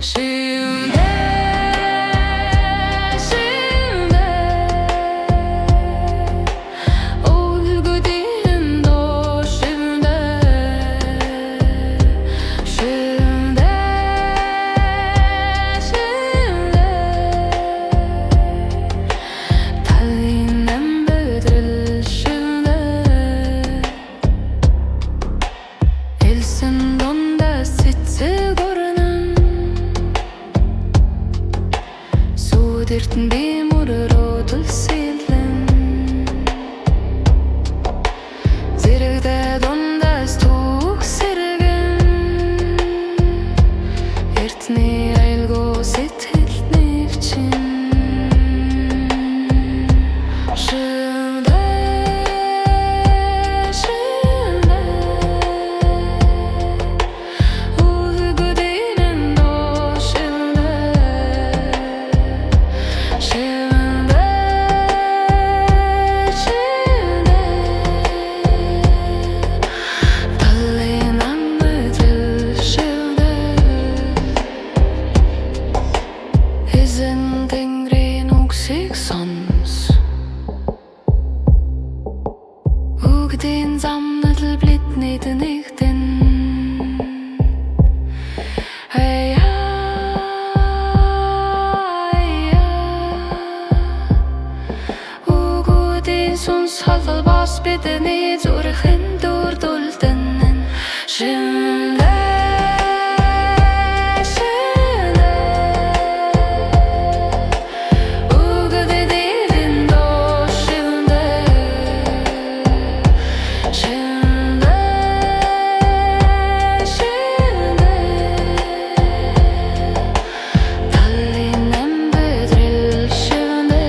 Şimdi, şimdi Olgudin do şimdi, şimdi, şimdi Talinem bedril şimdi Elsin donda sitsi gorunum Sudirtin bimurur odul sildim Zirgde donda stuk sirgin Ertni aylgo sitiltni vçin Şimdi, şimdi Olgudin do şimdi, şimdi, şimdi Talinem bedril şimdi Izin tengrin uksik sons Ugdin zamnedel blitniden ikten Hey Ugdin sons halal bas bedeni Zurchen durdultenen Şimdi, şimdi Ugdin do şimdi, şimdi, şimdi Talinem bedril şimdi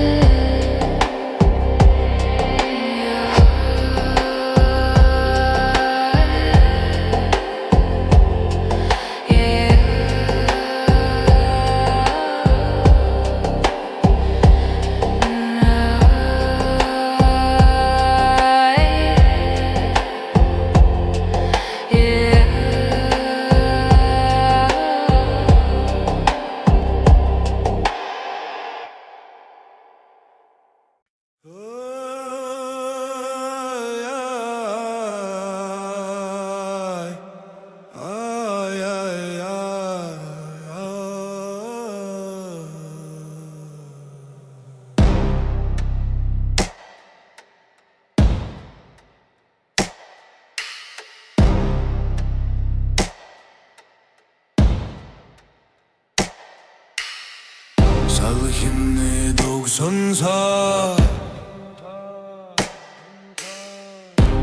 Salhinni doksansa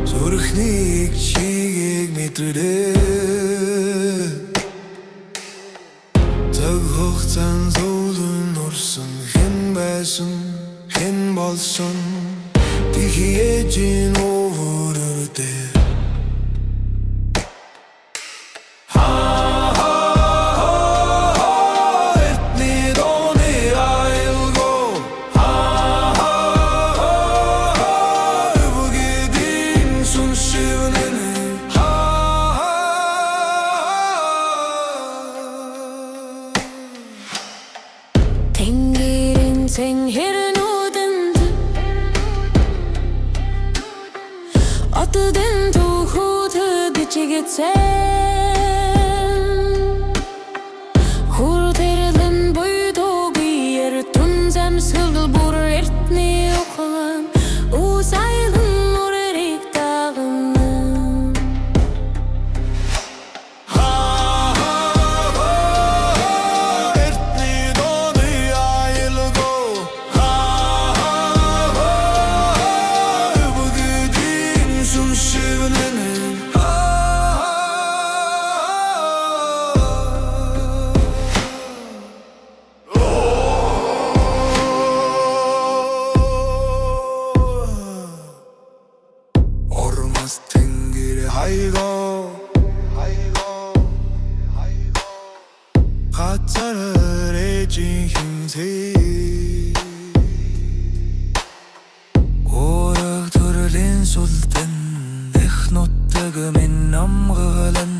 Zurchnik chigig mitryle Tag hochtan zolun orsun Hen bäsun, hen balsun Tiki ejin ovurur der Tengirin tengirin udindu Atıdın tuhudu diçigitsen Hur terilin buydu bir tunzem sıldıl bur ertni okulan Usaylın nur erik dağının Kaçarır ecin kimse Orak törlen sultan Deknottagı min namgılan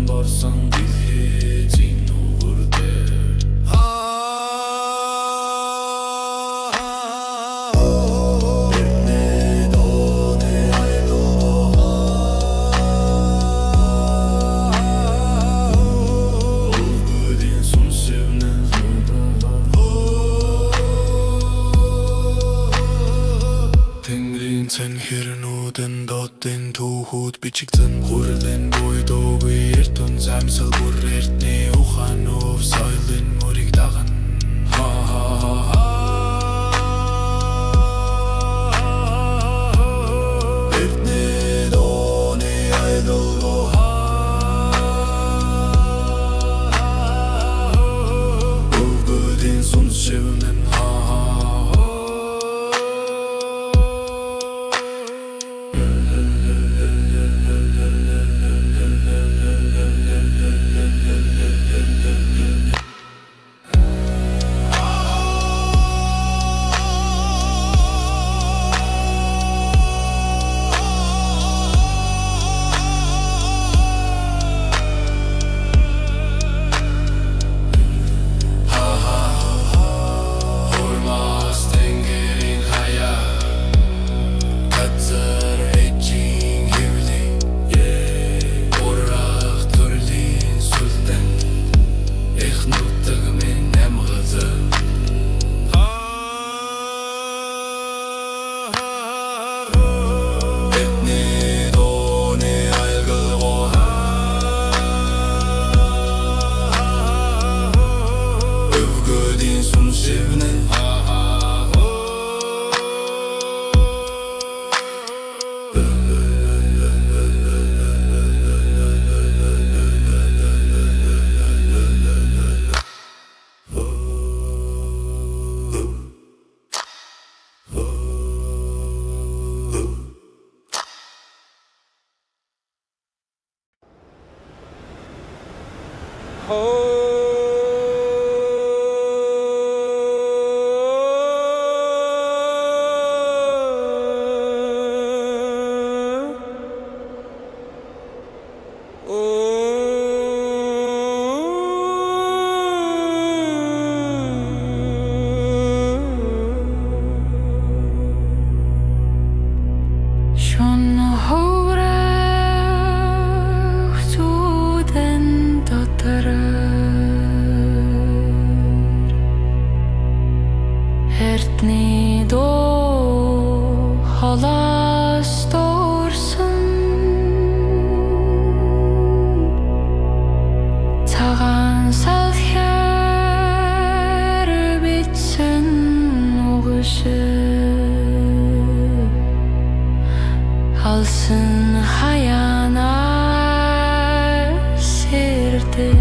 барсаң билгечиң угурде Sen hirnuden dotten tuhut bichikten Hurden boydogu ertun zamsal burertne Uchanov soilin murig dagan Ha ha ha ha Ertne doni aydolgo ha Uvgudin sun sevnen ha ha Ertni do halas dorsun Tagan salher bitsin oğuşı Alsın hayana sirdi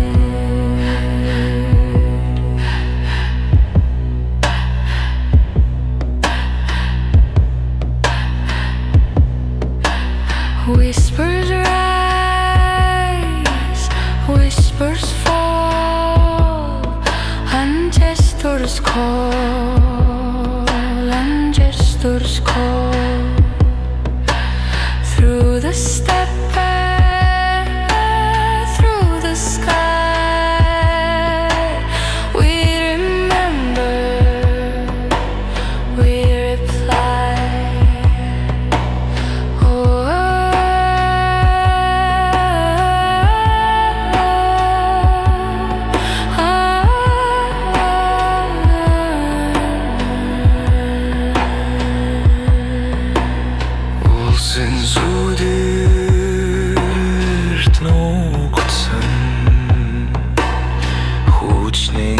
Whispers rise, whispers fall, and gestures call, and gestures call. Through the steppe, through the sky, we remember, we reply. Sen sudyrt noksan Huçning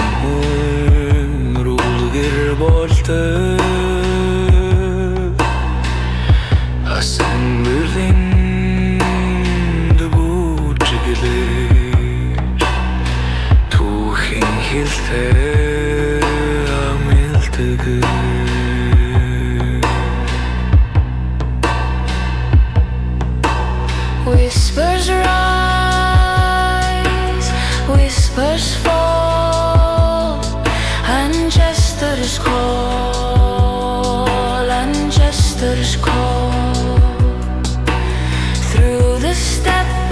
umrulgir bolta Asan birdin dubuçgilir Tuhin hilte amiltigir Whispers rise, whispers fall, and gestures call, and gestures call. Through the steppe,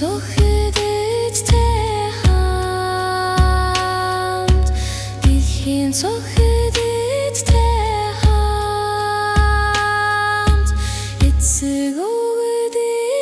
цохидтэй хамт дэлхийн цохидтэй хамт эцэг өгдийн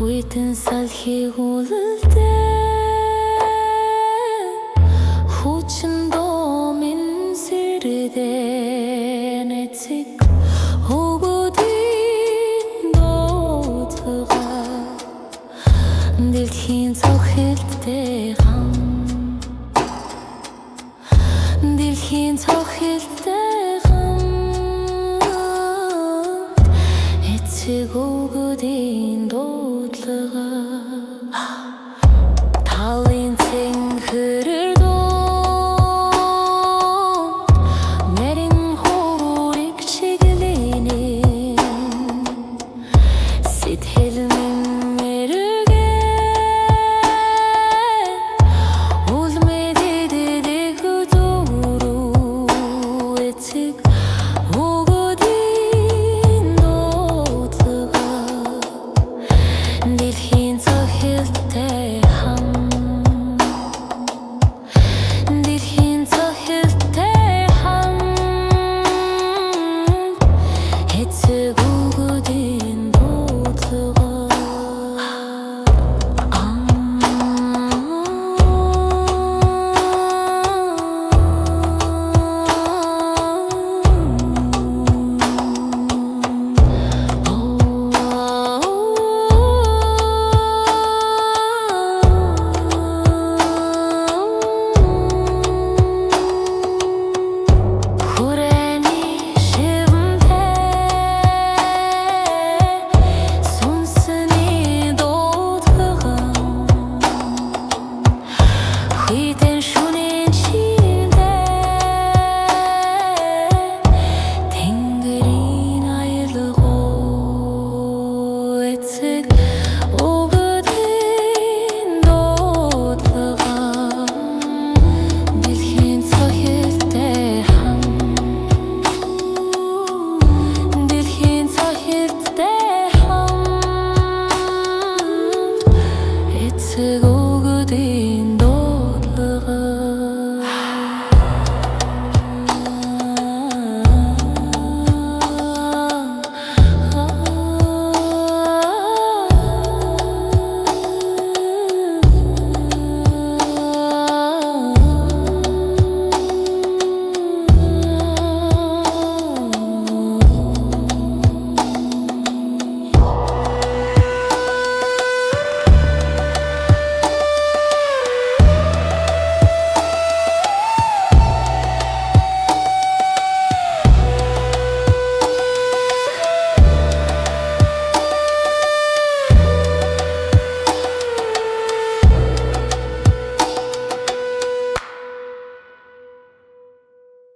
Хүйтэн салхийг үлдээ Хүчин доо минь сэрдээ Нэцэг өгөөдийн дуудгаа Дэлхийн цохилттэй хам Дэлхийн цохилттэй хам Эцэг өгөөдийн Талын цэнхэр доо Нэрэн хорыг чиглэнэ Сэтгэл минь мэргэ Улмэдэдэг дөрөв Эцэг өгөөдийн дуудлага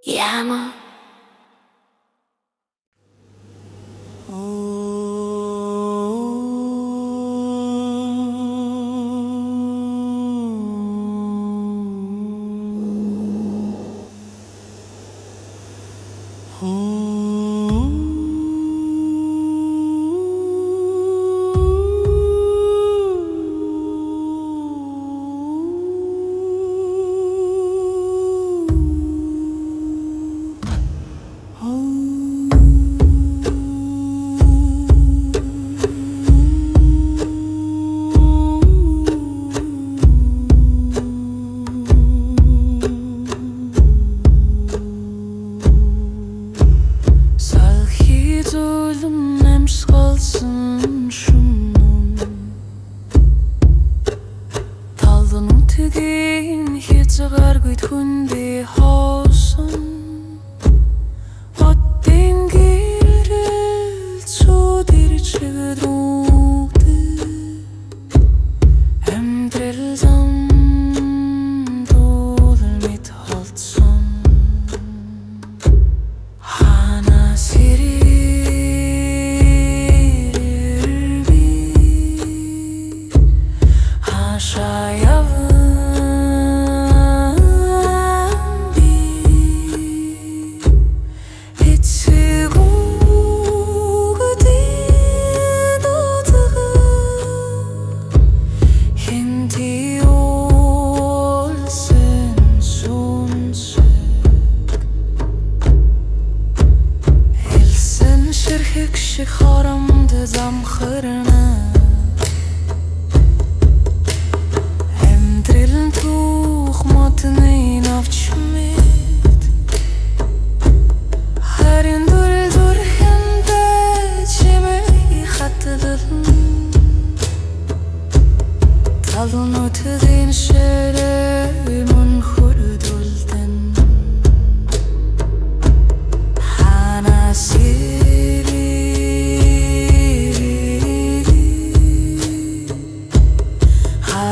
Яма. Гаргүйд хүндээ хоосон хотын гэрэл цүүдэр чигдүүгдэ амьдрал зам дуулал мэт холдсон хана сэрэр би хашаа шиг хоромд замхарна амьдрал нь түүх мотны навч мэт харин дүр хэмдэ чимээ хатдалн талнуудын ширээ мөн хүрдүүлдэн ханаас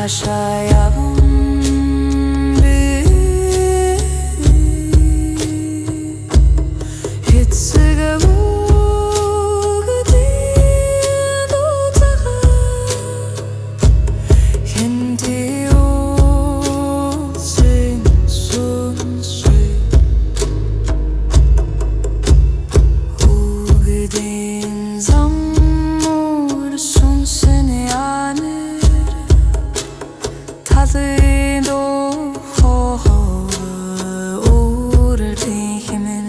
Шаявын би хэцэгэ бүгдийн дутага хэнти уусын сүнсэй бүгдийн заммур сүнсэн яны Талын дохоо өөрөлдөн хэмээн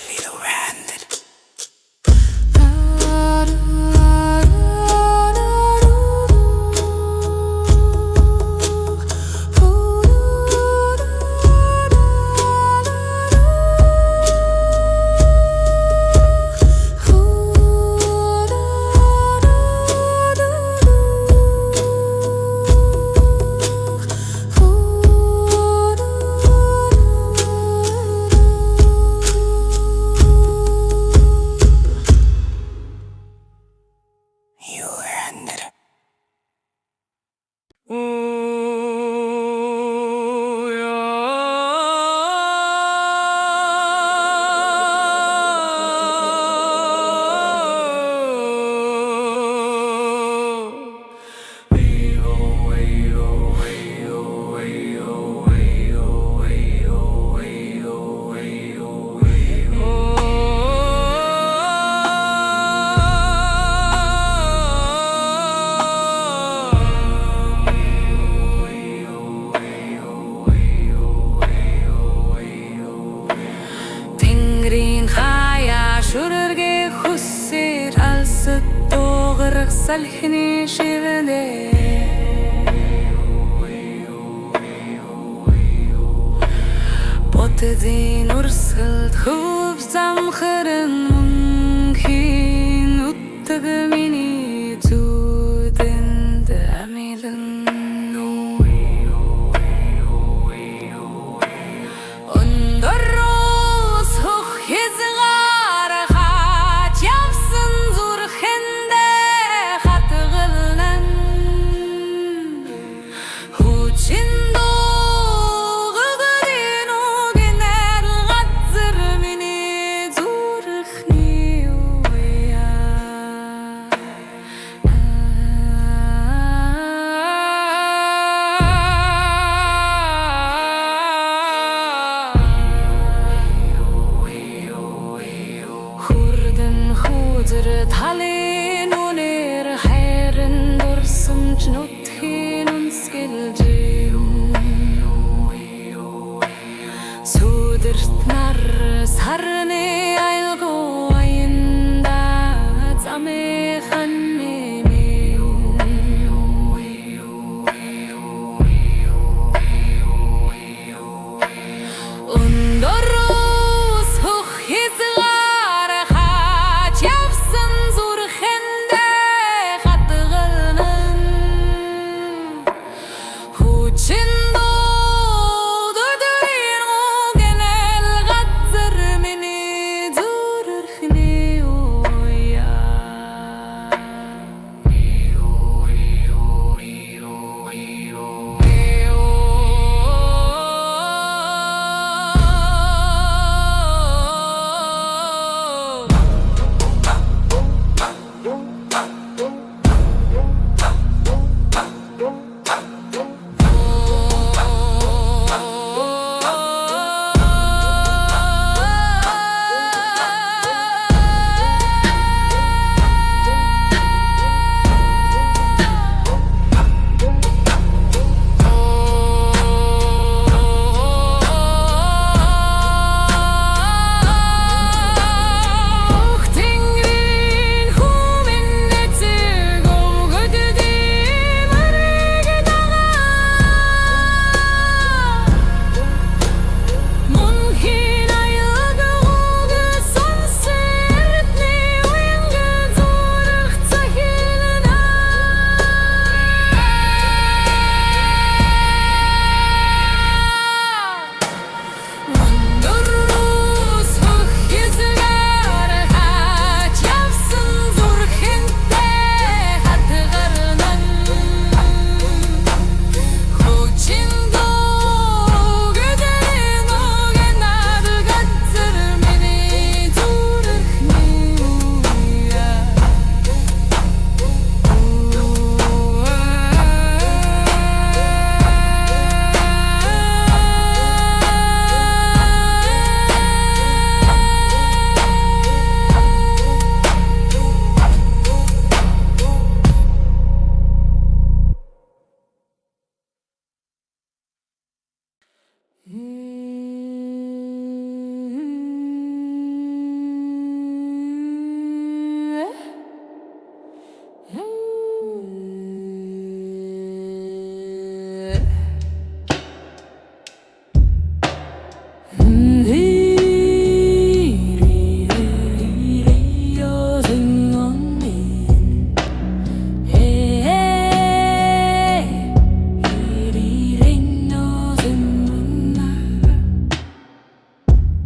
Little Random Шүрэргэ хүсэр алсад дуугарах салхины шивнэ Ботдын урсгалд хөв замхаран мөнхийн уттаг миний зүудэнд амилан Чиндо nar sarne aygo ayında zame khanne Undorus hoch hizgar khat yafsın zur khende khatgılın Huçin doğdurdurin o genel gatzır meni dururkhni oya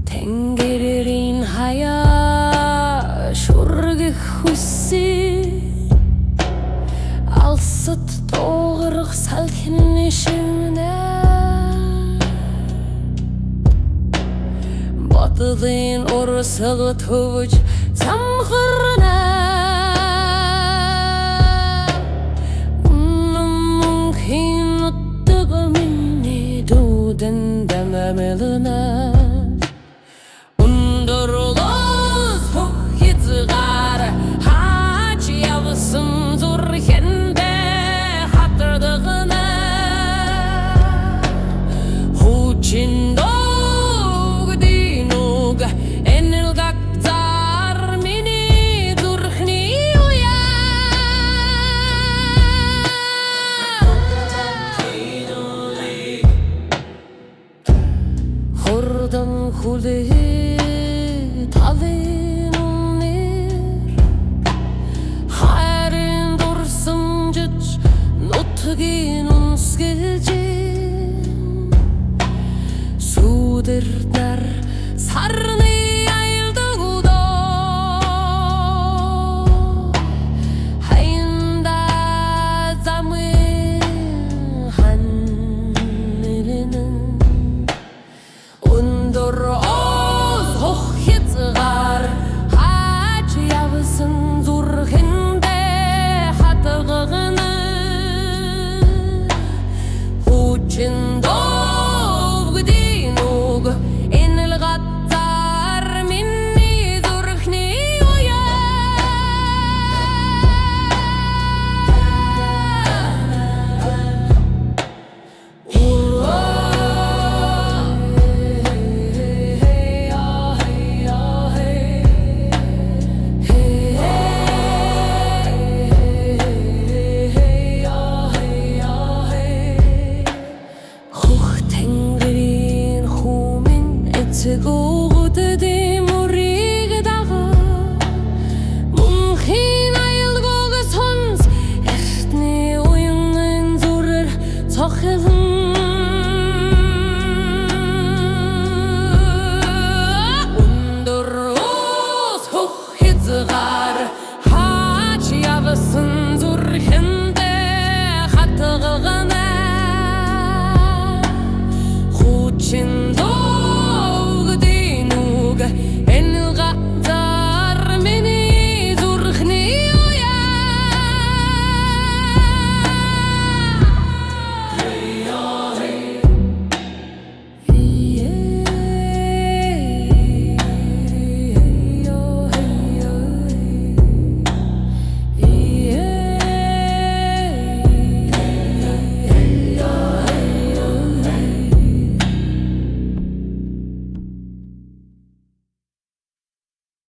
Tengerin haya şurgih hussi Alsıt doğırıq salkin işimde Batıdın orsağı tuvuç samkhırna Unum mümkün uttuğu minni duden dememelina Unduruluz hoch hizgar haç yavsın zur khende khatırdığına Huçin doğdinug enil gaktar meni durkhni oya Hurdan khulih tavinunir Harin dursun cüc nutgin unskilci Sudirna